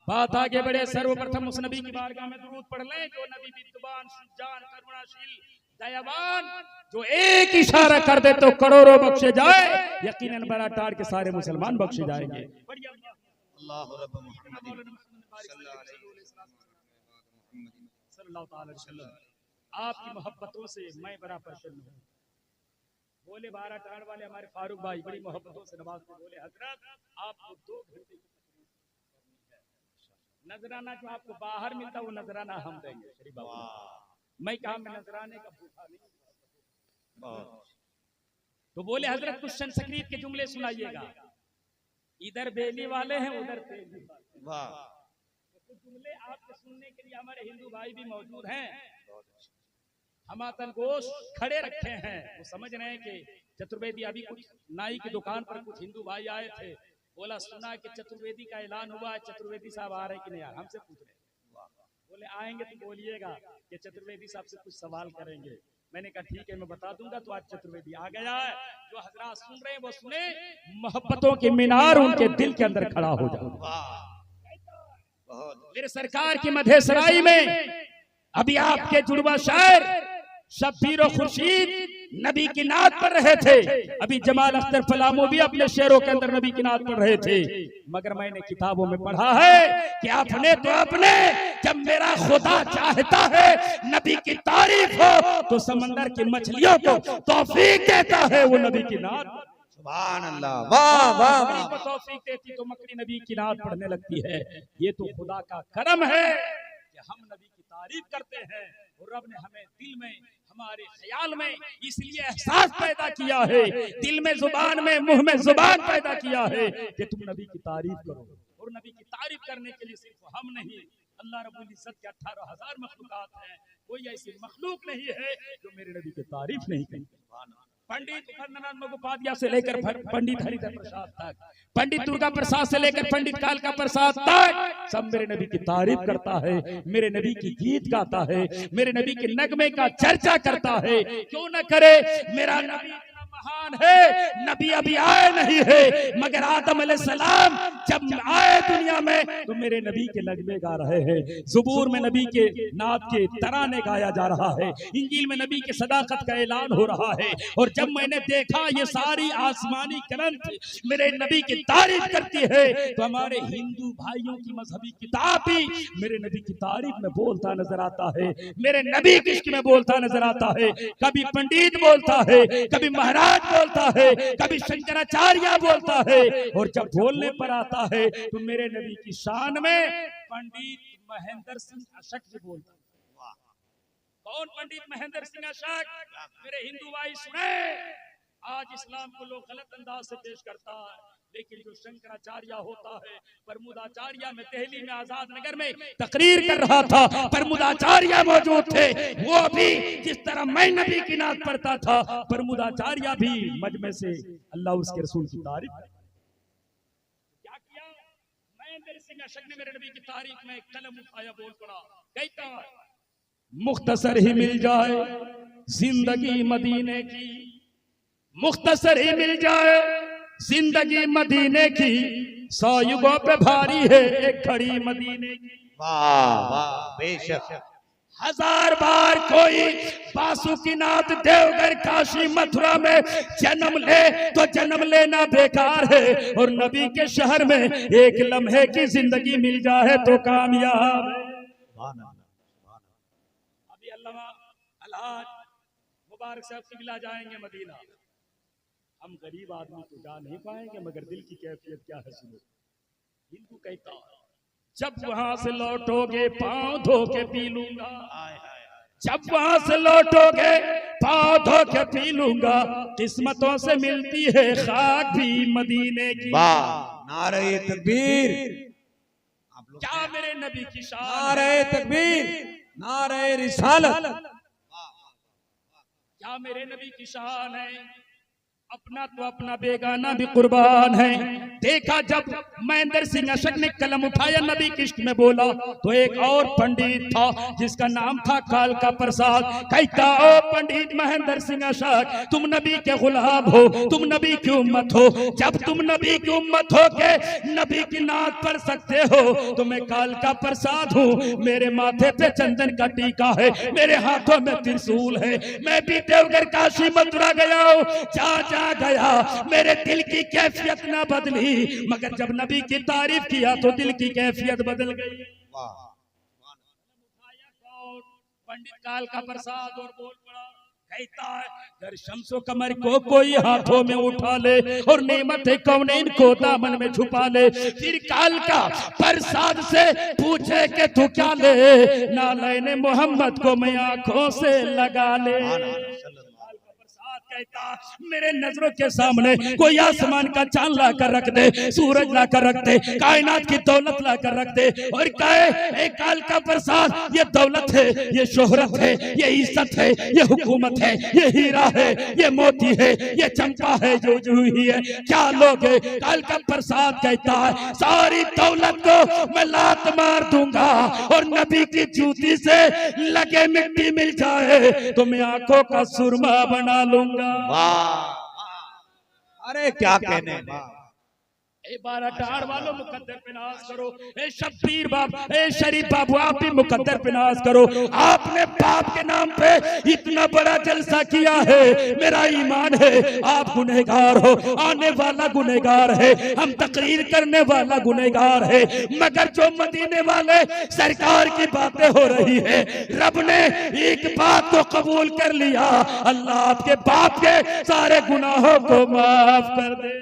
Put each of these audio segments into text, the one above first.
बात आगे बढ़े। सर्वप्रथम उस नबी की बारगाह में दुरूद पढ़ लें जो नबी विद्वान, सुजान, करुणाशील, दयावान, जो एक इशारा कर दे तो करोड़ों बख्शे जाए, यकीनन बड़ा टाड़ के सारे मुसलमान बख्शे जाएंगे। आपकी मोहब्बतों से मैं बड़ा प्रसन्न हूँ। बोले 12 टाड़ वाले हमारे फारूक भाई बड़ी मोहब्बतों से नवाजते, बोले हजरत आपको 2 घंटे की नजराना जो आपको बाहर मिलता वो नजराना हम देंगे। शरीफ बाबू मैं कहा मैं नजराने का भूखा नहीं। तो बोले हजरत कुछ संस्कृत के जुमले सुनाइएगा। इधर बेली वाले हैं उधर तेली वाले। वाह, कुछ जुमले आपके सुनने के लिए हमारे हिंदू भाई भी मौजूद हैं। हम आतन गोश खड़े रखे हैं। वो समझ रहे हैं कि चतुर्वेदी, अभी कुछ नाई की दुकान पर कुछ हिंदू भाई आए थे, बोला सुना कि चतुर्वेदी का ऐलान हुआ है, चतुर्वेदी साहब आ रहे कि नहीं? हमसे पूछ रहे। बोले आएंगे तो बोलिएगा कि चतुर्वेदी साहब से कुछ सवाल करेंगे। मैंने कहा ठीक है मैं बता दूंगा। तो आज चतुर्वेदी आ गया है। जो हजरात सुन रहे हैं वो सुने, मोहब्बतों की मीनार उनके दिल के अंदर खड़ा हो जाए। मेरे सरकार की मधे सराई में अभी आपके जुड़वा शायर शब्बीर और खुर्शीद नबी की नात पढ़ रहे थे। अभी जमाल अख्तर फलामो भी अपने शेरों के अंदर नबी की नात पढ़ रहे थे। मगर मैंने किताबों में पढ़ा है कि आपने तो अपने, जब मेरा खुदा चाहता है नबी की तारीफ हो तो समंदर की मछलियों को तौफीक देता है वो नबी की नात। सुभान अल्लाह, वाह वाह, तौफीक देती तो मकड़ी नबी की नात पढ़ने लगती है। ये तो खुदा का करम है कि हम नबी की तारीफ करते हैं और रब ने हमें दिल में, हमारे ख्याल में इसलिए एहसास पैदा किया है, दिल में, जुबान में, मुंह में जुबान पैदा किया है कि तुम नबी की तारीफ करो। और नबी की तारीफ करने के लिए सिर्फ हम नहीं, अल्लाह रब्बुल इज्जत के 18,000 मखलूकात हैं। कोई ऐसी मखलूक नहीं है जो मेरे नबी की तारीफ नहीं करती। पंडित फर्नानंद मगोपाध्याय से लेकर पंडित हरिधर प्रसाद तक, पंडित दुर्गा प्रसाद से लेकर पंडित कालका प्रसाद तक, सब मेरे नबी की तारीफ करता है, मेरे नबी की गीत गाता है, मेरे नबी के नगमे का चर्चा करता है। क्यों न करे? मेरा नबी महान है। नबी अभी आए नहीं है, मगर आदम अलैहिस्सलाम जब आए दुनिया में तो मेरे नबी के नगमे गा रहे हैं। ज़ुबूर में नबी के नात के तराने गाया जा रहा है। इंजील में नबी के सदाकत का ऐलान हो रहा है। और जब मैंने देखा ये सारी आसमानी ग्रंथ मेरे नबी की तारीफ करती है तो हमारे हिंदू भाइयों की मजहबी किताब भी मेरे नबी की तारीफ में बोलता नजर आता है, मेरे नबी की इश्क में बोलता नजर आता है। कभी पंडित बोलता है, कभी महाराज बोलता है, कभी शंकराचार्य बोलता है, और जब बोलने पर आता है तो मेरे नबी की शान में पंडित महेंद्र सिंह अशक जी बोलता है। कौन पंडित महेंद्र सिंह अशक? मेरे हिंदू भाई सुने, आज इस्लाम को लोग गलत अंदाज से पेश करता है, लेकिन जो शंकराचार्य होता है, प्रमुदाचार्य में दिल्ली में आजाद नगर में तकरीर कर रहा था, प्रमुदाचार्य मौजूद थे। वो भी जिस तरह मैं नबी की नात पढ़ता था, प्रमुदाचार्य भी मजमे से अल्लाह उसके रसूल की तारीफ। क्या किया? महेंद्र सिंह अशक ने मेरे नबी की तारीफ में कलम उठाया, बोल पड़ा, कहता है मुख्तसर ही मिल जाए जिंदगी मदीने की, मुख्तसर ही मिल जाए जिंदगी मदीने की, 100 युगों पे भारी है एक घड़ी मदीने की। वाह वाह, बेशक। 1000 बार कोई बासुकीनाथ देवघर काशी मथुरा में जन्म ले तो जन्म लेना बेकार है, और नबी के शहर में एक लम्हे की जिंदगी मिल जाए तो कामयाब। अभी अल्लामा अलहाज मुबारक साहब किबला जाएंगे मदीना। हम गरीब आदमी तो जा नहीं पाएंगे, मगर दिल की कैफियत क्या है सुनो। हिंदू कहता है जब वहां से लौटोगे पांव धो के पी लूंगा, जब वहां से लौटोगे पांव धो के पी लूंगा, किस्मतों से मिलती है खाक भी मदीने की। वाह, नारे तकबीर। क्या मेरे नबी की शान, नारे तकबीर, नारे रिसालत। क्या मेरे नबी की शान है। अपना तो अपना बेगाना भी कुर्बान है। देखा जब महेंद्र सिंह अशक ने कलम उठाया नबी की इश्क में बोला तो एक और पंडित था जिसका नाम था कालका प्रसाद। कहता ओ पंडित महेंद्र सिंह अशक, तुम नबी के गुलाम हो, तुम नबी की उम्मत हो। जब तुम नबी की उम्मत हो के नबी की नात पढ़ सकते हो तो मैं कालका प्रसाद हूँ। मेरे माथे पे चंदन का टीका है, मेरे हाथों में त्रिशूल है। मैं भी देवघर काशी मथुरा गया हूँ, जा गया मेरे दिल की कैफियत ना बदली, मगर जब नबी की तारीफ किया तो दिल की कैफियत बदल गई। पंडित कालका प्रसाद और बोल पड़ा, कहता है अगर शम्सो कमर को कोई हाथों में उठा ले और नेमत कौनैन को दामन में छुपा ले, फिर कालका प्रसाद से पूछे कि तू क्या ले, नालैने मोहम्मद को मैं आंखों से लगा ले। कहता मेरे नजरों के सामने कोई आसमान का चांद ला कर रख दे, सूरज ला कर रख दे, कायनात की दौलत ला कर रख दे और कहे कालका प्रसाद ये दौलत है, ये शोहरत है, ये इज्जत है, ये हुकूमत है, ये हीरा है, ये मोती है, ये चंपा है जो जूही है, क्या लोगे? कालका प्रसाद कहता है सारी दौलत को मैं लात मार दूंगा और नबी की जूती से लगे मिट्टी मिल जाए तो मैं आंखों का सुरमा बना लूंगा। वाह, अरे क्या कहने। बारह टाड़ वालों मुकद्दर पे नाज करो। ए शब्बीर बाब, ए शरीफ बाबू आप भी मुकद्दर पे नाज करो। आपने बाप के नाम पे इतना बड़ा जलसा किया है, मेरा ईमान है आप गुनहगार हो, आने वाला गुनहगार है, हम तकरीर करने वाला गुनहगार है, मगर जो मदीने वाले सरकार की बातें हो रही है, रब ने एक बात को कबूल कर लिया, अल्लाह आपके बाप के सारे गुनाहों को माफ कर दे।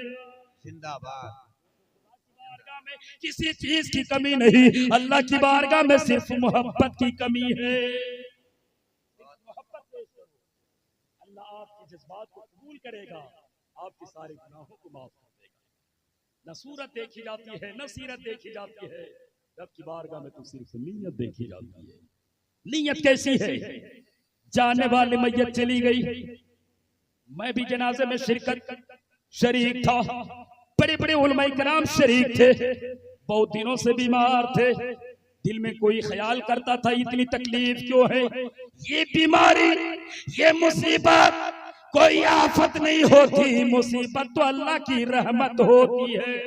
जिंदाबाद। किसी चीज की कमी नहीं, अल्लाह की बारगाह में सिर्फ मोहब्बत की कमी है। मोहब्बत अल्लाह आपके जज्बात को कबूल करेगा, आपके सारे गुनाहों को माफ कर देगा। न सूरत देखी जाती है, न सीरत देखी जाती है, रब की बारगाह में तो सिर्फ नीयत देखी जाती है। नीयत कैसी है? जाने वाली मैयत चली गई, मैं भी जनाजे में शरीक था, बड़े बड़े उलमाए कराम शरीक थे, बहुत दिनों से बीमार थे। दिल में कोई ख्याल करता था इतनी तकलीफ क्यों है, ये बीमारी, ये मुसीबत कोई आफत नहीं होती, मुसीबत तो अल्लाह की रहमत होती है।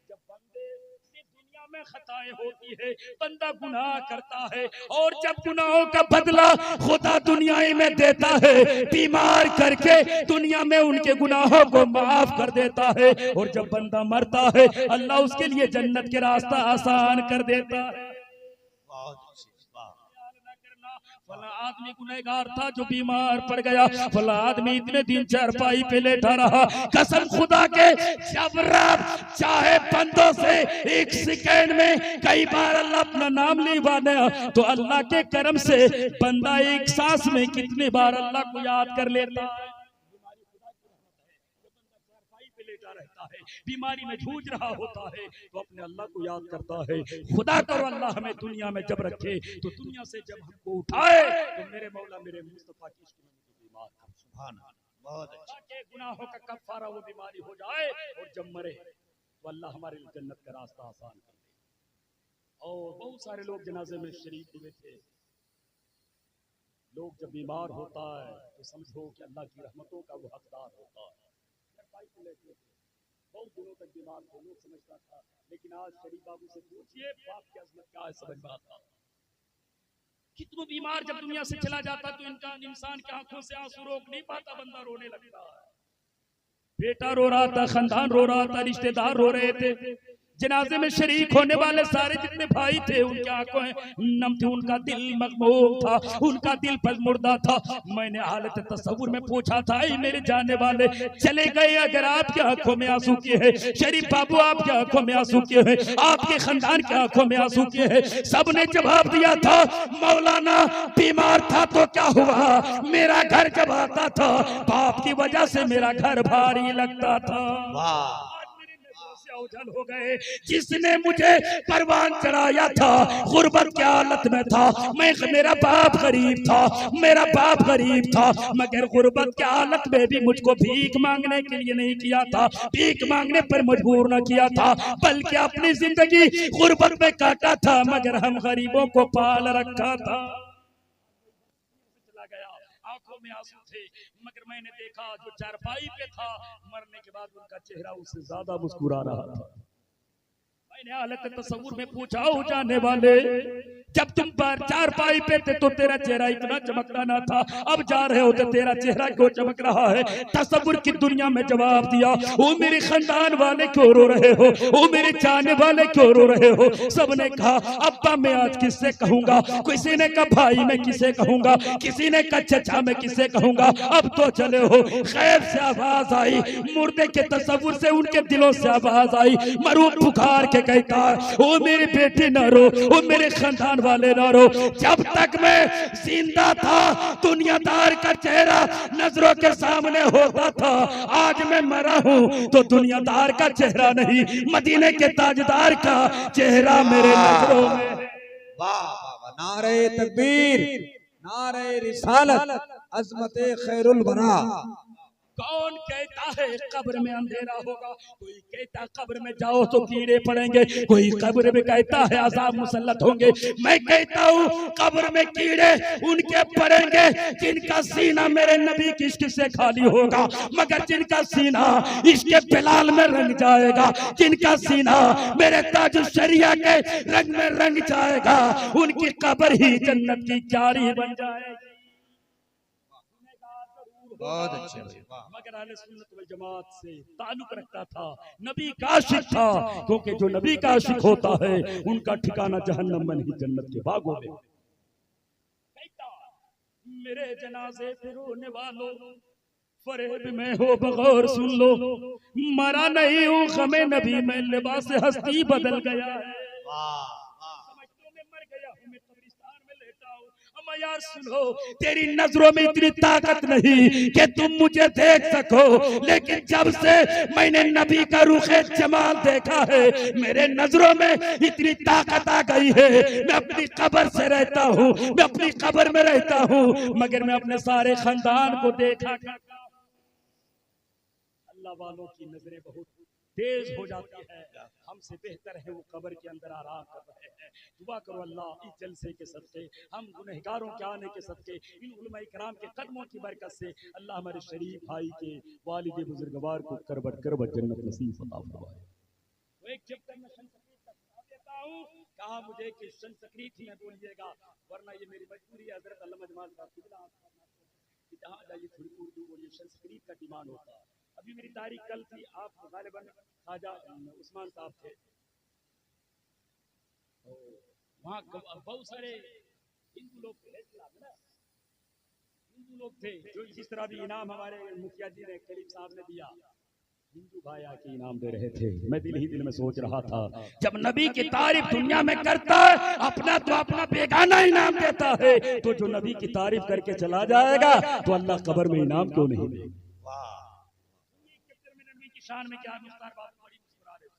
जब बंदे से दुनिया में खताएं होती है, बंदा गुनाह करता है और जब गुनाहों का बदला खुदा दुनिया में देता है, बीमार करके दुनिया में उनके गुनाहों को माफ कर देता है, और जब बंदा मरता है अल्लाह उसके लिए जन्नत के रास्ता आसान कर देता है। फला आदमी गुनहगार था जो बीमार पड़ गया, फला आदमी इतने दिन चारपाई पे लेटा रहा, कसम खुदा के जब रब चाहे बंदों से एक सेकंड में कई बार अल्लाह अपना नाम लिवाने तो अल्लाह के करम से बंदा एक सांस में कितनी बार अल्लाह को याद कर लेता है। रहता है, बीमारी में जूझ रहा होता है तो अपने अल्लाह को याद करता है। खुदा करो अल्लाह हमें दुनिया में जब रखे तो दुनिया से जब हमको उठाए तो मेरे मौला मेरे मुस्तफा की इश्क में मुझे बीमार कर, सुभान अल्लाह, बहुत अच्छा, के गुनाहों का कफारा वो बीमारी हो जाए और जब मरे तो अल्लाह हमारे लिए जन्नत का रास्ता आसान कर दे। और बहुत सारे लोग जनाजे में शरीक हुए थे। लोग जब बीमार होता है तो समझो कि अल्लाह की रहमतों का वो हकदार होता है। बहुत दिनों तक बीमार थे, लोग समझता था, लेकिन आज शरीफ बाबू से पूछिए बाप की अजमत क्या है, समझ में आता। कितनों बीमार जब दुनिया से चला जाता तो इंसान की आंखों से आंसू रोक नहीं पाता, बंदा रोने लगता है। बेटा रो रहा था, खानदान रो रहा था, रिश्तेदार रो रहे थे, जनाजे में शरीक होने वाले सारे जितने भाई थे उनकी आंखों नम थी, उनका दिल मखमूम था, उनका दिल पसमुर्दा था। मैंने हालत तस्वुर में पूछा था, मेरे जाने वाले चले गए अगर आपकी आंखों में आंसू किए हैं, शरीफ बाबू आपकी आंखों में आंसू किए हैं, आपके खानदान की आंखों में आंसू किए हैं। सबने जवाब दिया था, मौलाना बीमार था तो क्या हुआ, मेरा घर जब आता था बाप की वजह से मेरा घर भारी लगता था। ओझल हो गए। जिसने मुझे परवान चढ़ाया था गुर्बत की हालत में था, मेरा बाप गरीब था, मेरा बाप गरीब था, मगर गुर्बत की हालत में भी मुझको भीख मांगने के लिए नहीं किया था, भीख मांगने पर मजबूर न किया था, बल्कि अपनी जिंदगी गुर्बत में काटा था, मगर हम गरीबों को पाल रखा था। चला गया, आंखों में आंसू थे, मगर मैंने देखा जो चारपाई पे था, मरने के बाद उनका चेहरा उससे ज्यादा मुस्कुरा रहा था। मैंने हालत तस्वुर में पूछा, हो जाने वाले, जब तुम चारपाई पे थे तो तेरा चेहरा इतना चमकता ना था, अब जा रहे हो तो तेरा चेहरा क्यों चमक रहा है? तस्वुर की दुनिया में जवाब दिया, ओ मेरे खानदान वाले क्यों रो रहे हो, ओ मेरे चाहने वाले क्यों रो रहे हो? सबने कहा अब्बा मैं आज किससे कहूंगा, किसी ने कहा भाई मैं किसे कहूंगा, किसी ने कहा चचा मैं किसे कहूंगा। अब तो चले हो, खैब से आवाज आई, मुर्दे के तस्वुर से उनके दिलों से आवाज आई, मरूद पुकार के कहता, ओ मेरे बेटे न रो, ओ मेरे खानदान वाले ना रो। जब तक मैं जिंदा था दुनियादार का चेहरा नजरों के सामने होता था, आज मैं मरा हूं तो दुनियादार का चेहरा नहीं, मदीने के ताजदार का चेहरा मेरे नजरों में है। वाह वाह, नारे तकबीर, नारे रिसालत, अजमत खैरुल वरा। कौन कहता है कब्र में अंधेरा होगा, कोई कहता कब्र में जाओ तो कीड़े पड़ेंगे, कोई कब्र में कहता है अजाब मुसल्लत होंगे। मैं कहता हूँ कब्र में कीड़े उनके पड़ेंगे जिनका सीना मेरे नबी की इश्क से खाली होगा, मगर जिनका सीना इसके बिलाल में रंग जाएगा, जिनका सीना मेरे ताज शरिया के रंग में रंग जाएगा, उनकी कब्र ही जन्नत की क्यारी बन जाएगी। बहुत अच्छे भाई, वाह। मगर अहले सुन्नत वल जमात से ताल्लुक रखता था, नबी का आशिक था, क्योंकि जो नबी का आशिक होता है उनका ठिकाना जहन्नम में नहीं जन्नत के बागों में। मेरे जनाजे पे रोने वालों, फरेब में हो बगौर सुन लो, मरा नहीं हूँ गमे नबी में, लिबास हस्ती बदल गया है। यार सुनो, तेरी नजरों में इतनी ताकत नहीं कि तुम मुझे देख सको, लेकिन जब से मैंने नबी का रुखे जमाल देखा है, मेरे नजरों में इतनी ताकत आ गई है। मैं अपनी कब्र से रहता हूँ, मैं अपनी कब्र में रहता हूँ, मगर मैं अपने सारे खानदान को देखा करता। अल्लाह वालों की नजरें बहुत तेज हो जाती है, हमसे बेहतर है वो कब्र के अंदर आराम कर रहे हैं। दुआ करो अल्लाह इस जलसे के सदके, हम गुनहगारों के आने के सदके, इन उलमा इकराम के कदमों की बरकत से अल्लाह हमारे शरीफ भाई के वालिद बुजुर्गवार को करबट जन्नत नसीब फरमाए। वो एक चैप्टर में शन तकरीर का सुना देता हूँ, कहा मुझे कि शन तकरीर ही में बोलिएगा, वरना ये मेरी मजबूरी है। हजरत अल्लामा जमाल साहब किबला जहाँ जाइए थोड़ी उर्दू बोलिए, शन तकरीर का डिमांड होता है। अभी मेरी तारीख कल थी, आप गालिबन खाजा उस्मान साहब थे, तो वहाँ बहुत सारे हिंदू लोग थे, हिंदू लोग थे जो जिस तरह भी इनाम हमारे मुखिया जी ने करीम साहब ने दिया, हिंदू भाई आके इनाम दे रहे थे। मैं दिल ही दिल में सोच रहा था, जब नबी की तारीफ दुनिया में करता है अपना तो अपना बेगाना इनाम देता है, तो जो नबी की तारीफ करके चला जाएगा तो अल्लाह कब्र में इनाम क्यों नहीं देगा? नबी की शान में क्या मुख्तार बात बड़ी मुस्कुरा रहे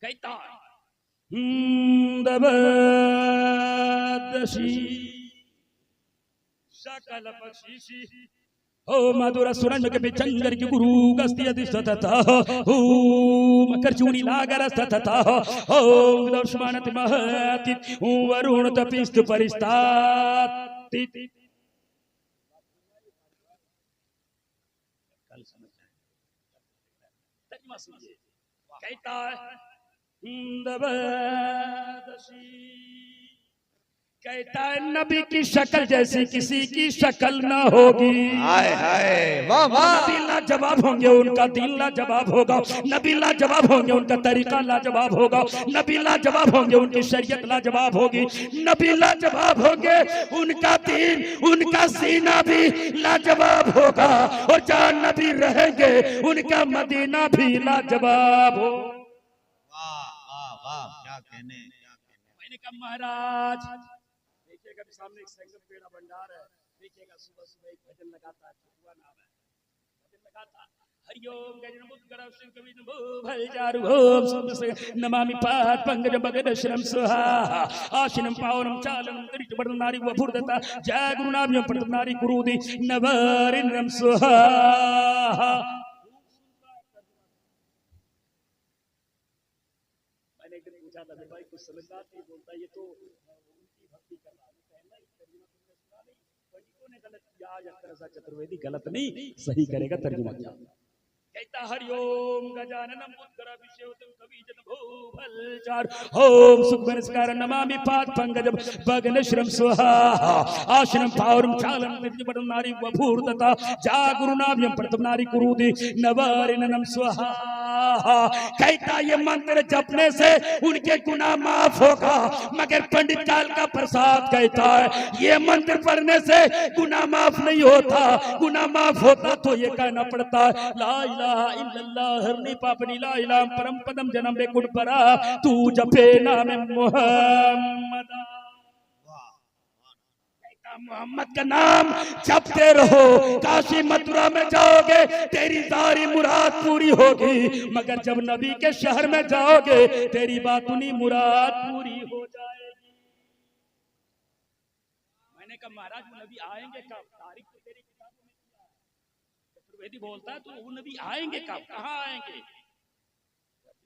कहता शकल बख्शीशी हो मधुर सुरंग के बिचंगर की गुरु गस्ती अधिष्ठता हो मकर चूनी लागर स्थता हो दर्शमानत महति वरुण तपिस्त परिस्तात कहता कहता है नबी की शक्ल जैसी किसी की शक्ल ना होगी। हाय हाय, वाह वाह। नबी लाजवाब होंगे, उनका दिल लाजवाब होगा, नबी लाजवाब होंगे, उनका तरीका लाजवाब होगा, नबी लाजवाब होंगे, उनकी शरीयत लाजवाब होगी, नबी लाजवाब होंगे, उनका दीन उनका सीना भी लाजवाब होगा, और जहाँ नबी रहेंगे उनका मदीना भी लाजवाब हो। वाह वाह वाह, क्या कहने। मैंने कहा महाराज देखिएगा, सामने एक संगम पेड़ा भंडार है, देखिएगा सुबह सुबह एक भजन लगाता है, नाम है भजन लगाता, हरिओम गजनमुद्गरं शिवकविनभो भलचारु ओम सुमसे नमामि पाद पंकज भगत श्रम स्वाहा आशिनं पावनं चालनं त्रिटवर्णारि वपुर्दता जय गुरुनाभ्यं प्रतनारि गुरुदि नवरिन्द्रं स्वाहा। मैंने एक दिन पूछा था भाई कुछ समझदार नहीं बोलता ये तो उनकी भक्ति कर रहा है कहना ही तर्जुमा तुमने सुना नहीं पंडितों ने गलत किया आज अक्सर चतुर्वेदी गलत नहीं सही करेगा तर्जुमा क्या कहता हरिओम गजाननम उद्गराभिषेकं कविजन भूभलचार ओम सुखमनस्कार नमामि पाद पंकजं भगन श्रम स्वाहा आशनं पावरं चालं निर्जबडं नारी वभूर्दता जा गुरुनाभ्यं प्रथम नारी कुरुदि नवारिनम स्वाहा। कहता ये मंत्र जपने से उनके गुनाह माफ होगा मगर पंडित काल का प्रसाद कहता है ये मंत्र पढ़ने से गुनाह माफ नहीं होता गुनाह माफ होता तो ये कहना पड़ता है ला इलाहा इल्लल्लाह हरनी पापनी ला इलाहा परम पदम जन्म बेकुट परा तू जपे नाम मोहम्मद। मोहम्मद का नाम जपते रहो काशी मथुरा में जाओगे तेरी सारी मुराद पूरी होगी मगर जब नबी के शहर में जाओगे तेरी बातुनी मुराद पूरी हो जाएगी। मैंने कहा महाराज वो नबी आएंगे कब तारीख तो तेरी किताबों में दिया है चतुर्वेदी बोलता है तो वो नबी आएंगे कब कहाँ आएंगे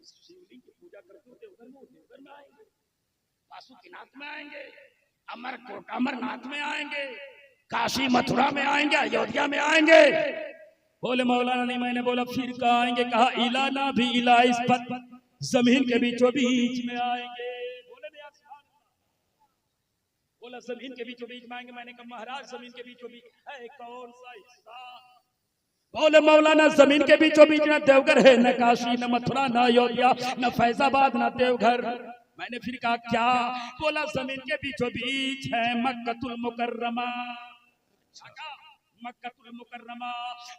शिवलिंग की पूजा करते हो देवघर में आएंगे वासुकीनाथ में आएंगे अमरनाथ में आएंगे काशी मथुरा में आएंगे अयोध्या में आएंगे। बोले मौलाना नहीं मैंने बोला फिर कहाँ आएंगे कहा इलाना भी इला इस पर जमीन के बीचों बीच में आएंगे। बोले बोला जमीन के बीचों बीच में आएंगे मैंने कहा महाराज जमीन के बीचों बीच है कौन सा हिस्सा बोले मौलाना जमीन के बीचों बीच न देवघर है न काशी न मथुरा न अयोध्या न फैजाबाद न देवघर। मैंने फिर कहा क्या बोला जमीन के बीचों बीच है मक्कतुल मुकर्रमा मक्कतुल मुकर्रमा।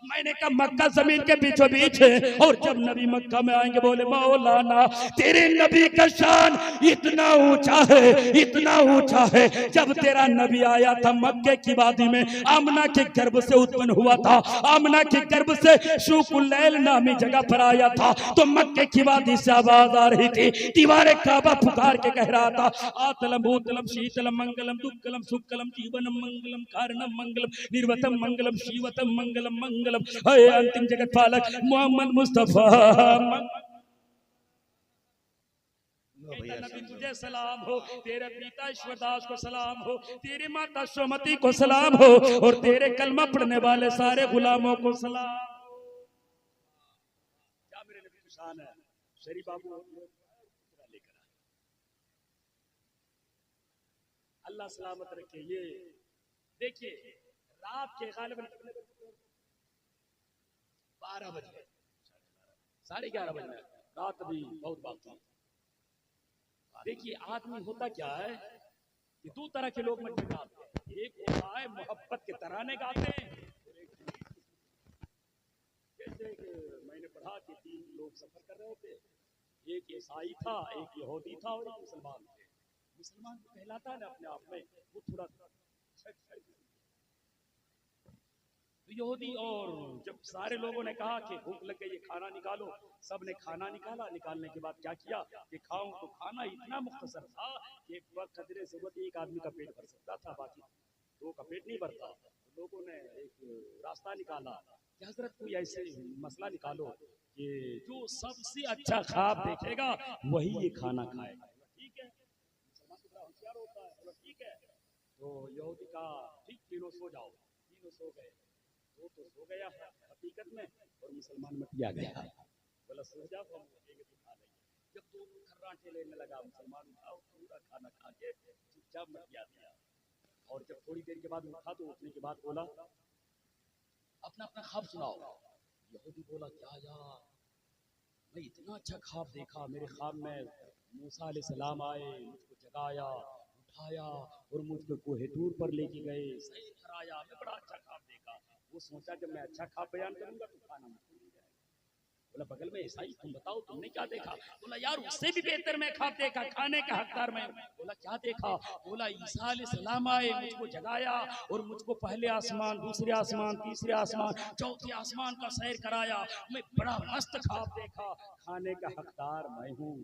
मैंने कहा मक्का जमीन के बीचों बीच है और जब नबी मक्का में आएंगे बोले मौलाना तेरे नबी का शान इतना ऊंचा है जब तेरा नबी आया था मक्के की वादी में आमना के गर्भ से उत्पन्न हुआ था आमना के गर्भ से शुकुलैल नामी जगह पर आया था तो मक्के की वादी से आवाज आ रही थी दीवारे काबा पुकार के कह रहा था आतलम भूतलम शीतलम मंगलम दुक्कलम सुक्कलम जीवनम मंगलम कारणम मंगलम निर्वतम मंगलम शिवतम मंगलम मंगलम हे अंतिम जगत पालक मोहम्मद मुस्तफा नबी तुझे सलाम हो तेरे पिता ईश्वरदास को सलाम हो तेरी माता सोमती को सलाम हो और तेरे कलमा पढ़ने वाले सारे गुलामों को सलाम हो। क्या मेरे नबी की शान है शरीफ बाबू लेकर अल्लाह सलामत रखे। ये देखिए रात के गालिबन 12 बजे 11:30 बजे रात भी बहुत बाकी। देखिए आदमी होता क्या है कि दो तरह के लोग मत गाते हैं एक होता है मोहब्बत के तराने गाते हैं जैसे मैंने पढ़ा कि 3 लोग सफर कर रहे थे एक ईसाई था एक यहूदी था और एक मुसलमान थे। मुसलमान कहलाता है ना अपने आप में वो थोड़ा तो यहूदी और जब सारे लोगों ने कहा कि भूख लग गई खाना निकालो सबने खाना निकाला निकालने के बाद क्या किया कि खाऊं तो खाना इतना मुख्तसर था कि एक वक्त कदरे जरूरत एक आदमी का पेट भर सकता था बाकी 2 का पेट नहीं भरता। तो लोगों ने एक रास्ता निकाला कि हजरत कोई ऐसे मसला निकालो कि जो सबसे अच्छा ख्वाब देखेगा वही ये खाना खाएगा। ठीक है मुसलमान तो बड़ा होशियार होता है ठीक है तो यहूदी का ठीक तीनों सो जाओ तीनों सो गए वो तो सो गया हकीकत में और मुसलमान मटिया गया बोला सो जाओ हम उठेंगे तो खा लेंगे। जब दोनों खर्राटे लेने लगा मुसलमान उठा पूरा खाना खा के चुपचाप मटिया दिया और जब थोड़ी देर के बाद उठा तो उठने के बाद बोला अपना अपना ख्वाब सुनाओ। यहूदी बोला क्या यार मैं इतना अच्छा ख्वाब देखा मेरे ख्वाब में मूसा अलैहिस्सलाम आए मुझको जगाया उठाया और मुझको कोहे तूर पर लेके गए सही कराया मैं बड़ा अच्छा ख्वाब देखा। वो सोचा जब मैं अच्छा ख्वाब बयान करूंगा तो खाना मुझको मिल जाएगा। बोला बगल में ईसाई, तुम बताओ तुमने क्या देखा? बोला यार उससे भी बेहतर मैं खाब देखा, खाने का हकदार मैं। बोला क्या देखा? बोला ईसा अलैहिस्सलाम आए, मुझको जगाया और मुझको पहले आसमान, दूसरे आसमान, तीसरे आसमान, चौथे आसमान का सैर कराया। मैं बड़ा मस्त खाब देखा, खाने का हकदार मैं हूँ।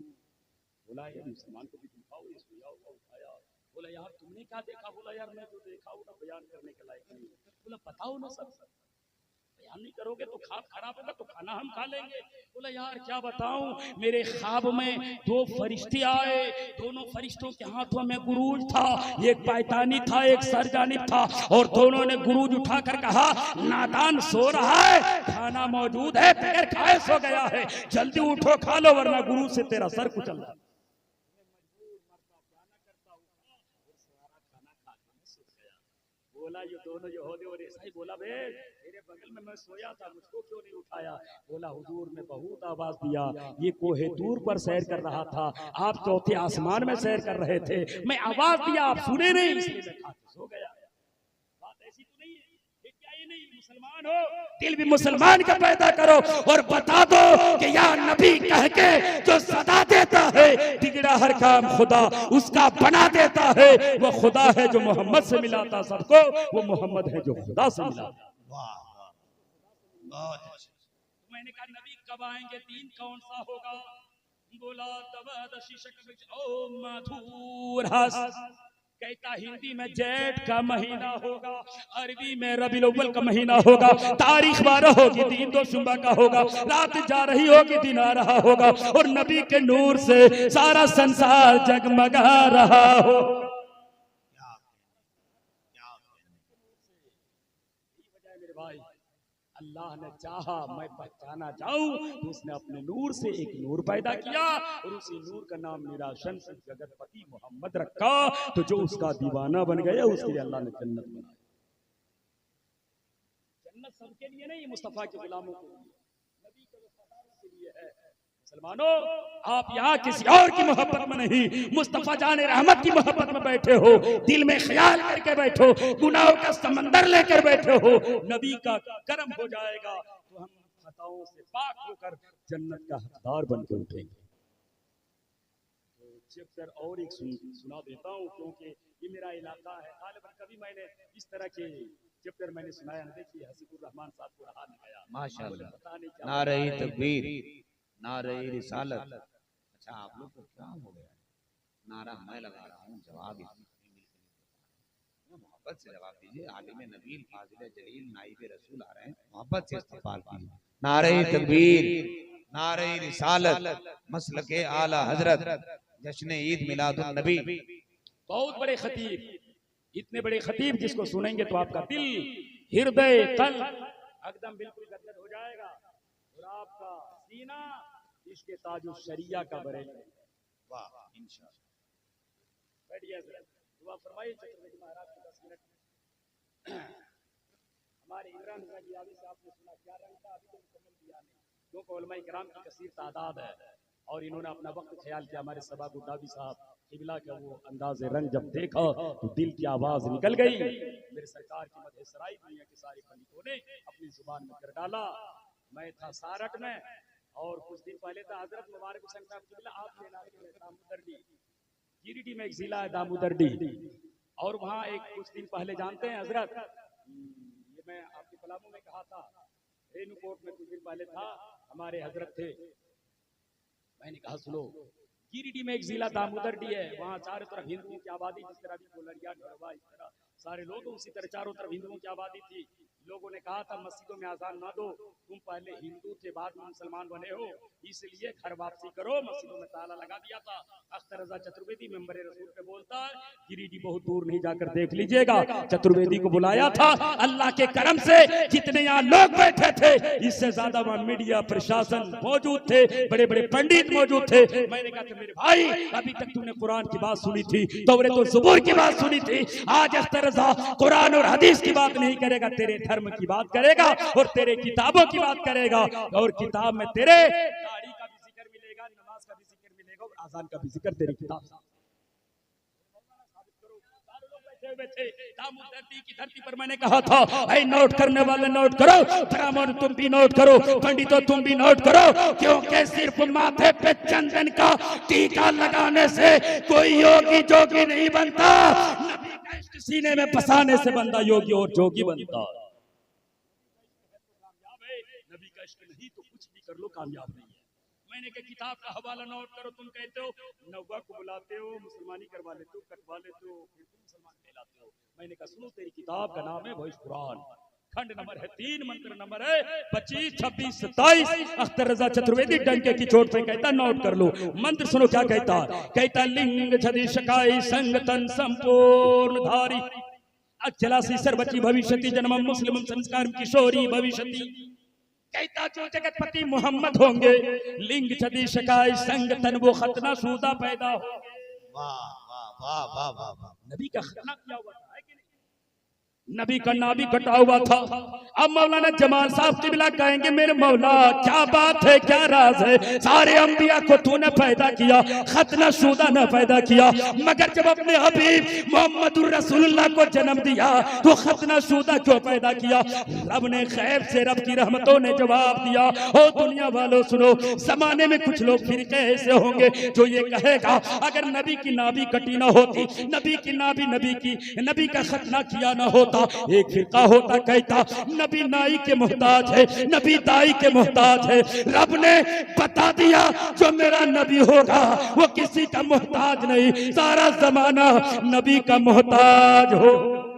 बोला यार मुसलमान को भी दिखाओ, ये सोया हुआ उठाया। बोला यार तुमने क्या देखा? बोला यार मैं जो देखा हूँ ना बयान करने के लायक नहीं। बोला बताओ ना सब। बयान नहीं करोगे तो ख्वाब खराब होगा, तो खाना हम खा लेंगे। बोला यार क्या बताऊं, मेरे ख्वाब में दो फरिश्ते आए, दोनों फरिश्तों के हाथों में गुरूज था, एक पायतानी था, एक सरजानिब था, और दोनों ने गुरूज उठाकर कहा नादान सो रहा है, खाना मौजूद है, बगैर खाए सो गया है, जल्दी उठो खा लो वरना गुरूज से तेरा सर कुचल जाए। बोला ये दोनों यहूदी और ईसाई, बोला बे मेरे बगल में मैं सोया था, मुझको क्यों नहीं उठाया? बोला हुजूर ने बहुत आवाज दिया, ये कोहे दूर पर सैर कर रहा था, आप चौथे आसमान में सैर कर रहे थे, मैं आवाज दिया आप सुने नहीं, इसलिए मैं खा के सो गया। बात ऐसी तो नहीं है, ये क्या ये नहीं, मुसलमान हो दिल भी मुसलमान का पैदा करो और बता दो कि या नबी कह के जो सदा देता है, बिगड़ा हर काम खुदा उसका बना देता है, वो खुदा है जो मोहम्मद से मिलाता सबको, वो मोहम्मद है जो खुदा से मिलाता। वाह बहुत अच्छा। मैंने कहा नबी कब आएंगे, दिन कौन सा होगा? बोला तब शीशक ओ मधुर हस, कहता हिंदी में जेठ का महीना होगा, अरबी में रबीउल अव्वल का महीना होगा, तारीख 12 होगी, दिन 2 शुम्बा का होगा, रात जा रही होगी, दिन आ रहा होगा, और नबी के नूर से सारा संसार जगमगा रहा हो। मेरे भाई अल्लाह ने चाहा मैं पहचाना जाऊं तो उसने अपने नूर से एक नूर पैदा किया और उसी नूर का नाम निराशन से जगतपति मोहम्मद रखा, तो जो उसका दीवाना बन गया उसके लिए अल्लाह ने जन्नत बनाई। जन्नत सबके लिए नहीं, मुस्तफा के गुलामों के लिए, नबी के वफादारों के लिए है। मुसलमानों आप यहाँ किसी और की मोहब्बत में नहीं, मुस्तफा जाने रहमत की मोहब्बत में बैठे हो, दिल में ख्याल करके बैठो, गुनाहों का समंदर लेकर बैठे हो, नबी का करम हो जाएगा तो हम खताओं से पाक होकर जन्नत का हकदार बन के उठेंगे। तो चैप्टर और एक सुना देता हूँ क्योंकि ये मेरा इलाका है, गालिबन कभी मैंने इस तरह के चैप्टर मैंने सुनाया नहीं। देखिए हसीबुर रहमान साहब को रहा नहीं आया, माशाअल्लाह, नारे तकबीर, नारे रिसालत। अच्छा आप लोग को क्या हो गया? नारा मैं लगा रहा हूँ, जवाब मोहब्बत से जवाब दीजिए। आलिम नबील फाजिल जलील नाइब रसूल आ रहे हैं, मोहब्बत से इस्तक़बाल कीजिए। नारे तकबीर, नारे रिसालत, मसलके आला हजरत, जश्न ईद मिलादुन नबी। बहुत बड़े खतीब, इतने बड़े खतीब जिसको सुनेंगे तो आपका दिल, हृदय, कल्ब एकदम बिल्कुल गदगद हो जाएगा और आपका सीना इसके ताजु शरिया का बरेगा। वाह इंशाअल्लाह। बैठिए दुआ फरमाइए चक्रवर्ती महाराज के 10 मिनट। हमारे इमरान हुसैन यादी से आपने सुना क्या रंग था, अभी तो मुकम्मल दिया नहीं, क्योंकि उलमा इकराम की कसीर तादाद है और इन्होंने अपना वक्त ख्याल किया। हमारे सबा गुदावी साहब किबला का वो अंदाज रंग जब देखा तो दिल की आवाज निकल गई। मेरे सरकार की मदह सराई दुनिया के सारे पंडितों ने अपनी जुबान में कर डाला। मैं था सारट में और कुछ दिन पहले था हजरत मुबारक हुसैन साहब किबला आपके इलाके में दामोदरडी, गिरिडीह में एक जिला है दामोदरडी, और वहाँ एक कुछ दिन पहले जानते हैं हजरत, ये मैं आपके पलामू में कहा था, रेणुकोट में कुछ दिन पहले था, हमारे हजरत थे, मैंने कहा सुनो गिरिडीह में एक जिला दामोदरडी है, वहाँ चारों तरफ हिंदुओं की आबादी, जिस तरह भी कोलरिया ढड़वा इस तरह सारे लोग, उसी तरह चारों तरफ हिंदुओं की आबादी थी। लोगों ने कहा था मस्जिदों में आजान ना दो, तुम पहले हिंदू थे बाद में मुसलमान बने हो, इसलिए घर वापसी करो। मस्जिदों में ताला लगा दिया था। अख्तर रजा चतुर्वेदी मेंबर रसूल पे बोलता है, गिरिडीह बहुत दूर नहीं जाकर देख लीजिएगा, चतुर्वेदी को बुलाया था। अल्लाह के करम से जितने यहाँ लोग बैठे थे इससे ज्यादा वहाँ मीडिया प्रशासन मौजूद थे, बड़े बड़े पंडित मौजूद थे। मैंने कहा था मेरे भाई अभी तक तूने कुरान की बात सुनी थी, तौरात और ज़बूर की बात सुनी थी, आज अख्तर रजा कुरान और हदीस की बात नहीं करेगा, तेरे धर्म की बात करेगा और तेरे किताबों की बात करेगा। और किताब में तेरे दाढ़ी का भी जिक्र मिलेगा, नमाज का भी जिक्र मिलेगा और आजान का भी जिक्र तेरी किताब दामोदर की धरती पर मैंने कहा था, ऐ नोट करने वाले नोट करो, ब्राह्मण तुम भी नोट करो, पंडितों तुम भी नोट करो, क्योंकि सिर्फ माथे पे चंदन का टीका लगाने से कोई योगी जोगी नहीं बनता, नबी का इश्क सीने में बसाने से बंदा योगी और जोगी बनता। नबी का इश्क नहीं तो कुछ भी कर लो कामयाब नहीं है। मैंने कहा किताब का हवाला नोट करो, तुम कहते हो नौवा को बुलाते हो, मुसलमानी करवा लेते हो, कटवा लेते हो, फिर तुम मुसलमान कहलाते हो। मैंने कहा सुनो, तेरी किताब का नाम है भविष्य कुरान, खंड नंबर है 3, मंत्र नंबर है 25, 26, 27। अख्तर रजा चतुर्वेदी डंके की चोट पे कहता नोट कर लो। मंत्र सुनो क्या कहता, कहता लिंग छदि शकाई संग तन संपूर्ण धारी अचला सी सर्वची भविष्यति जन्म मुस्लिम संस्कार किशोरी भविष्यति। कहता जो जगतपति मोहम्मद होंगे, लिंग छदी शकाय संग तन वो खतना सूदा पैदा हो। वाह वाह वाह वाह वाह वाह। नबी का खतना किया हुआ था कि नहीं? नबी का नाभि कटा हुआ था। अब मौलाना जमाल साहब किबला कहेंगे मेरे मौला क्या बात है, क्या राज है, सारे अंबिया को तूने पैदा किया, खतना शुदा न पैदा किया, मगर जब अपने हबीब मोहम्मदुर रसूलुल्लाह को जन्म दिया तो खतना शुदा क्यों पैदा किया? रब ने खैब से, रब की रहमतों ने जवाब दिया, ओ दुनिया वालों सुनो, जमाने में कुछ लोग फिरके ऐसे होंगे जो ये कहेगा अगर नबी की नाभि कटी ना होती, नबी की नाभि नबी का खतना किया ना होता, एक फिरका होता कहता नबी नाई के मोहताज है, नबी दाई के मोहताज है। रब ने बता दिया जो मेरा नबी होगा वो किसी का मोहताज नहीं, सारा जमाना नबी का मोहताज हो।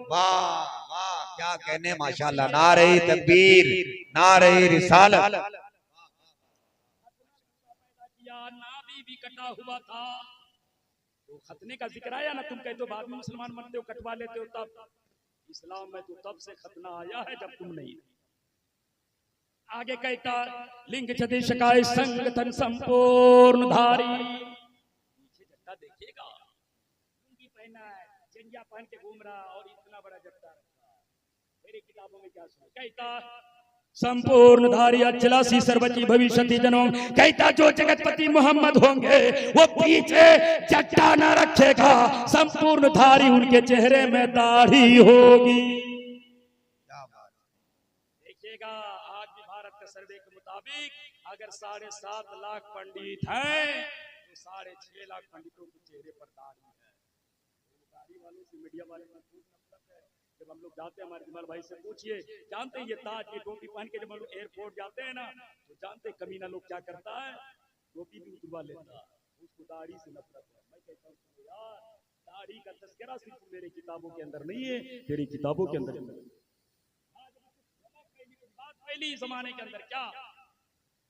वाह वाह क्या कहने, माशाल्लाह, नारे तकबीर, नारे रिसालत। नाभि भी कटा हुआ था तो खतने का जिक्र आया ना, तुम कहते हो बाद में मुसलमान बनते हो कटवा लेते हो, तब इस्लाम में तो तब से खतना आया है जब तुम नहीं। आगे कहता लिंग छदि शकाय संग तन संपूर्ण धारी, पीछे जट्टा देखिएगा, लुंगी पहना है, जंगिया पहन के घूम रहा और इतना बड़ा जट्टा रखा। मेरी किताबों में क्या सुना, कहता संपूर्ण धारी अचला सी सर्वची भविष्यति जनों, कहता जो जगतपति मोहम्मद होंगे वो पीछे जट्टा न रखेगा, संपूर्ण धारी उनके चेहरे में दाढ़ी होगी। क्या बात, देखिएगा आज भी भारत के सर्वे के मुताबिक अगर 7.5 लाख पंडित हैं तो 6.5 लाख पंडितों के चेहरे पर दाढ़ी है। दाढ़ी वालों से मीडिया वाले का खूब नफरत है। जब हम लोग जाते हैं, हमारे जमाल भाई से पूछिए, जानते हैं ये ताज की टोपी पहन के जब हम लोग एयरपोर्ट जाते हैं ना तो जानते कमीना लोग क्या करता है, टोपी भी उतरवा लेता, उसको दाढ़ी से नफरत है। मैं कहता हूँ यार दाढ़ी का तस्करा सिर्फ मेरी किताबों के अंदर नहीं है, तेरी किताबों के अंदर पहली जमाने के अंदर क्या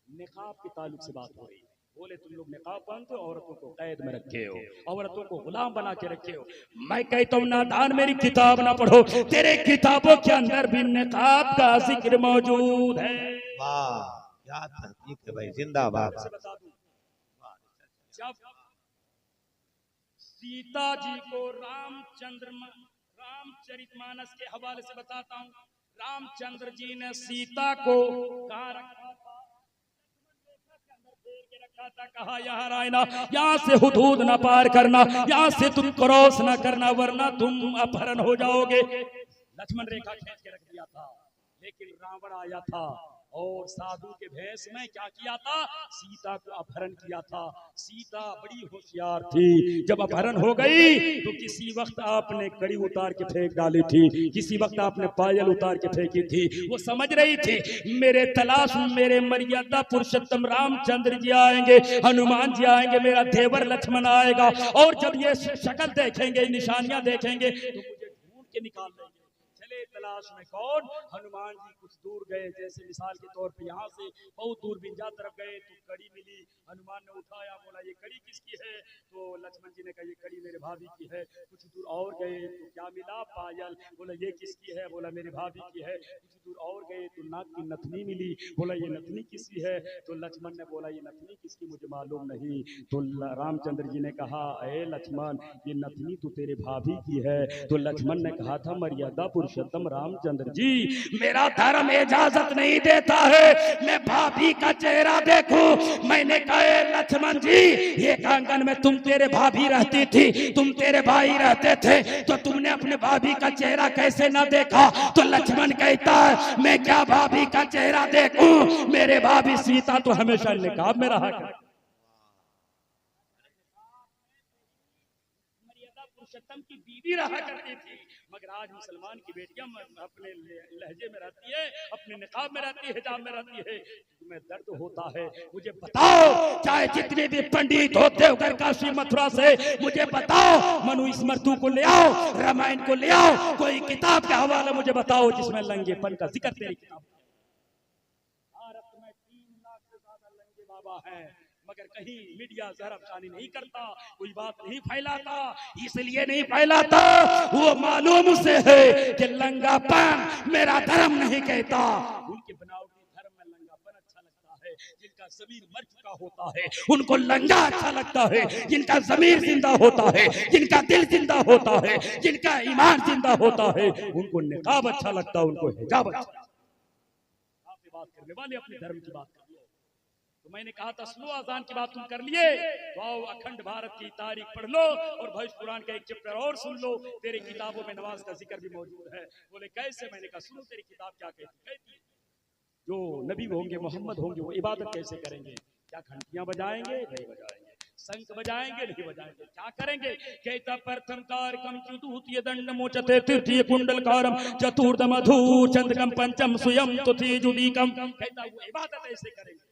निकाब के ताल्लुक से बात हो रही है। बोले तुम लोग निकाब पहनते हो, औरतों को कैद में रखे हो, औरतों को गुलाम बना के रखे हो। मैं कहता हूँ नादान मेरी किताब ना पढ़ो, तेरे किताबों के अंदर भी निकाब का जिक्र मौजूद है। वाह क्या तहकीक है भाई, जिंदाबाद। बता दूं, जब सीता जी को रामचरितमानस के हवाले से बताता हूँ, रामचंद्र जी ने सीता को कहाँ रखा था, रखा था, कहा यहाँ रहना, यहाँ से हुदूद ना पार करना, यहाँ से तुम क्रॉस ना करना वरना तुम अपहरण हो जाओगे। लक्ष्मण रेखा खींच के रख दिया था, लेकिन रावण आया था और साधु के भेष में क्या किया था, सीता को अपहरण किया था। सीता बड़ी होशियार थी, जब अपहरण हो गई तो किसी वक्त आपने कड़ी उतार के फेंक डाली थी, किसी वक्त आपने पायल उतार के फेंकी थी। वो समझ रही थी मेरे तलाश में मेरे मर्यादा पुरुषोत्तम रामचंद्र जी आएंगे, हनुमान जी आएंगे, मेरा देवर लक्ष्मण आएगा, और जब ये शक्ल देखेंगे, निशानियां देखेंगे तो मुझे ढूंढ के निकाल देंगे। चले तलाश में कौन, हनुमान जी कुछ दूर गए, जैसे मिसाल के तौर पे यहाँ से बहुत दूर बिंजा तरफ गए तो कड़ी मिली, हनुमान ने उठाया, बोला ये कड़ी किसकी है, तो लक्ष्मण जी ने कहा ये कड़ी मेरे भाभी की है। कुछ दूर और गए तो क्या मिला, पायल, बोला ये किसकी है, बोला मेरी भाभी की है। कुछ दूर और गए तो नाक की नथनी मिली, बोला ये नथनी किसकी है, तो लक्ष्मण ने बोला ये नथनी किसकी मुझे मालूम नहीं। तो रामचंद्र जी ने कहा ए लक्ष्मण ये नथनी तो तेरे भाभी की है। तो लक्ष्मण ने कहा था मर्यादा पुरुषोत्तम पुरुषोत्तम रामचंद्र जी, मेरा धर्म इजाजत नहीं देता है मैं भाभी का चेहरा देखूं। मैंने कहा लक्ष्मण जी, एक आंगन में तुम तेरे भाभी रहती थी, तुम तेरे भाई रहते थे, तो तुमने अपने भाभी का चेहरा कैसे ना देखा? तो लक्ष्मण कहता है मैं क्या भाभी का चेहरा देखूं, मेरे भाभी सीता तो हमेशा निकाब में रहा करती। पुरुषोत्तम की बीवी रहा करती थी, मगर आज मुसलमान की बेटियां अपने लहजे में रहती है, अपने निकाब में रहती है, हिजाब में रहती है। तुम्हें दर्द होता है, मुझे बताओ, चाहे जितने भी पंडित हो देवघर काशी मथुरा से, मुझे बताओ, मनु स्मृति को ले आओ, रामायण को ले आओ, कोई किताब का हवाला मुझे बताओ जिसमें लंगेपन का जिक्र तेरी किताब। भारत में 3 लाख से ज्यादा लंगे बाबा हैं, मगर कहीं मीडिया जहरफशानी नहीं करता, कोई बात नहीं फैलाता। इसलिए नहीं फैलाता, वो मालूम से है कि लंगापन मेरा धर्म नहीं कहता। उनके बनावटी धर्म में लंगापन अच्छा लगता है, जिनका जमीर मर चुका होता है उनको लंगा अच्छा लगता है, जिनका जमीर जिंदा होता है, जिनका दिल जिंदा होता है, जिनका ईमान जिंदा होता है, उनको निकाब अच्छा लगता है, उनको हिजाब अच्छा लगता है। आपसे बात करने वाले अपने धर्म की बात कर, तो मैंने कहा था स्लो आजान की बात तुम कर लिए, तो आओ अखंड भारत की तारीख पढ़ लो और भविष्य पुराण का एक चैप्टर और सुन लो, तेरी किताबों में नमाज का जिक्र भी मौजूद है। बोले कैसे? मैंने कहा सुनो तेरी किताब क्या कहती है, जो नबी होंगे मोहम्मद होंगे वो इबादत कैसे करेंगे? क्या घंटियां बजाएंगे? नहीं बजाएंगे। शंख बजाएंगे? नहीं बजाएंगे। क्या करेंगे? कहता प्रथम कारकम चतुर्थीय दंड मोचते तृतीय कुंडल कारम चतुर्थ मधुर चंद्रकम पंचम स्वयं तुति जुदीकम। कहता वो इबादत ऐसे करेंगे,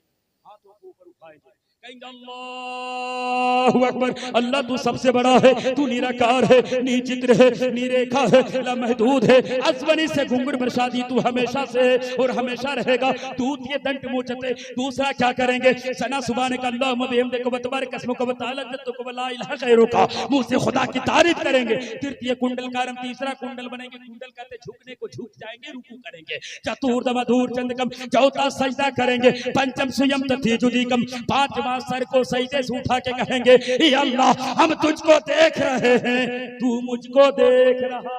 हाथों को ऊपर उठाएंगे, कहेंगे अल्लाहु अकबर, अल्लाह तू सबसे बड़ा है, तू निराकार है, निचित्र है, निरेखा है, लामहदूद है, अज़वनी से घुंघरू बरसाती तू हमेशा से है और हमेशा रहेगा। दूतिये दंड मोचते, दूसरा क्या करेंगे? सना सुभान का अल्लाह मबिहमदे को बतबार कसम को बताला जत्तो को ला इलाहा गैरो का, मुंह से खुदा की तारीफ करेंगे। तृतीय कुंडल कारम, तीसरा कुंडल बनेंगे, कुंडल कहते झुकने को झुक जाएंगे, रुकू करेंगे। चतुर्थ मधुर चंद्रकम, चौथा सजदा करेंगे। पंचम सुयम तथी जुदीकम, पांचवा सर को सजदे से उठा के कहेंगे या अल्लाह हम तुझको देख रहे हैं, तू मुझको देख रहा।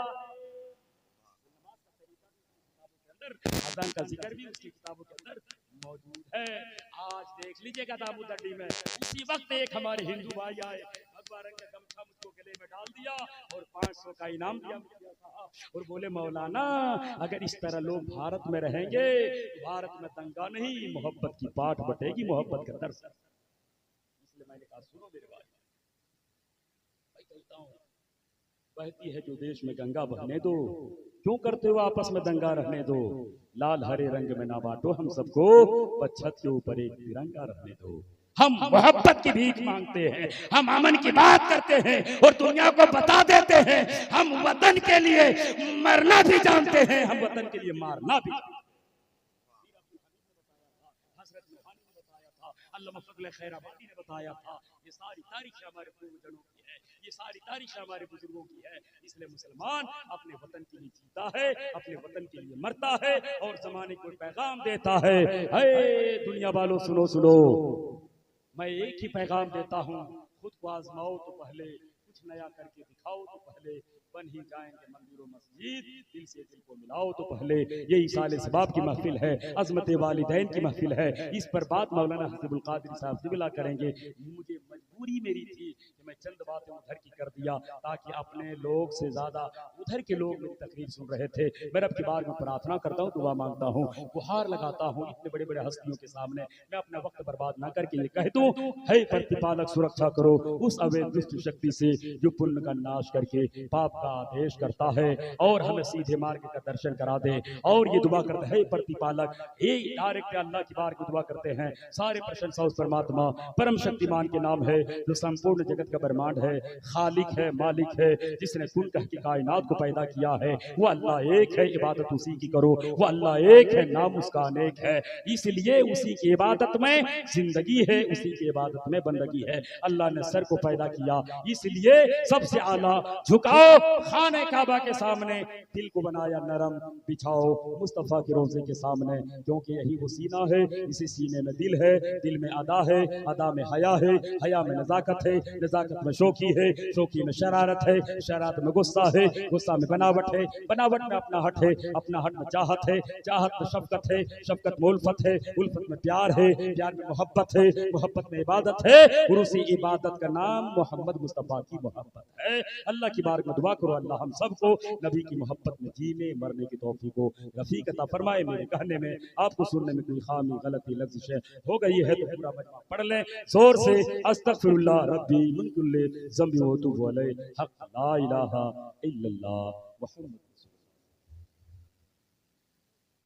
अज़ान का जिक्र भी उसकी किताबों के अंदर मौजूद है। आज देख लीजिएगा दामोदरडी में उसी वक्त एक हमारे हिंदू भाई आए, भगवा रंग का गमछा मुझको गले में डाल दिया और 500 का इनाम दिया और बोले मौलाना अगर इस तरह लोग भारत में रहेंगे तो भारत में दंगा नहीं, मोहब्बत की पाठ बटेगी, मोहब्बत का दर्श। इसलिए मैंने कहा सुनो मेरे भाई, मैं कहता हूँ बहती है जो देश में गंगा बहने दो, क्यों करते हो आपस में दंगा रहने दो, लाल हरे रंग में ना बांटो हम सबको, पर छत के ऊपर एक तिरंगा रहने दो। हम मोहब्बत की भीख मांगते हैं, हम अमन की बात करते हैं और दुनिया को बता देते हैं हम वतन के लिए मरना भी जानते हैं, हम वतन के लिए मारना भी। अल्लामा फजल खैराबादी ने बताया था, ये सारी तारीख हमारे पूर्वजों की है, ये सारी तारीख हमारे बुजुर्गों की है। इसलिए मुसलमान अपने वतन के लिए जीता है, अपने वतन के लिए मरता है और जमाने को पैगाम देता है। हे दुनिया वालों सुनो सुनो, मैं एक ही पैगाम देता हूँ, खुद को आजमाओ तो पहले, कुछ नया करके दिखाओ तो पहले, बन ही जाएंगे मंदिर और मस्जिद, दिल से दिल को मिलाओ तो पहले। यही साले सबाब की महफिल है, अजमत वालिदैन की महफिल है। इस पर बात मौलाना हसीबुल कादिर साहब से मिला करेंगे। मुझे मजबूरी मेरी थी कि मैं चंद बातें उधर की कर दिया ताकि अपने लोग से ज्यादा उधर के लोग मेरी तकरीर सुन रहे थे। मैं रब के बार में प्रार्थना करता हूँ, दुआ मांगता हूँ, गुहार लगाता हूँ इतने बड़े बड़े हस्तियों के सामने मैं अपना वक्त बर्बाद ना करके ये कह दूं, है प्रतिपालक सुरक्षा करो उस अवैध दुष्ट शक्ति से जो पुण्य का नाश करके पाप का आदेश करता है और हमें सीधे मार्ग का दर्शन करा दे। और ये दुआ करते हैं प्रतिपालक, ये डायरेक्ट अल्लाह की बार की दुआ करते हैं, सारे प्रशंसा उस परमात्मा परम शक्तिमान के नाम है जो संपूर्ण जगत का ब्रह्मांड है, खालिक है, मालिक है, जिसने कुल कह के कायनात को पैदा किया है। वो अल्लाह एक है, इबादत उसी की करो, वो अल्लाह एक है, नाम उसका अनेक है, इसलिए उसी की इबादत में जिंदगी है, उसी की इबादत में बंदगी है। अल्लाह ने सर को पैदा किया इसलिए सबसे आला झुकाओ खाने काबा के सामने, दिल को बनाया नरम, बिछाओ मुस्तफा के रोजे के सामने, क्योंकि यही वो सीना है, इसी सीने में दिल है, दिल में अदा है, अदा में हया है, हया में नजाकत है, नजाकत में शौकी है, शौकी में शरारत है, शरारत में गुस्सा है, गुस्सा में बनावट है, बनावट में अपना हट है, अपना हट में चाहत है, चाहत में शफकत है, शफकत में उल्फत है, उल्फत में प्यार है, प्यार में मोहब्बत है, मोहब्बत में इबादत है, और उसी इबादत का नाम मोहम्मद मुस्तफ़ा की मोहब्बत है। अल्लाह की बारगाह में दुआ करो, अल्लाह हम सबको नबी की मोहब्बत में जीने मरने की तौफीक को रफीक अता फरमाए। मेरे कहने में आपको सुनने में कोई खामी गलती लफ्ज़ हो गई है तो पूरा मजमा पढ़ लें जोर से। अस्तगफिरुल्लाह रब्बी मिन कुल्ली ज़ंबि व अतूबु अलैहि हक़ ला इलाहा इल्लल्लाह मुहम्मद।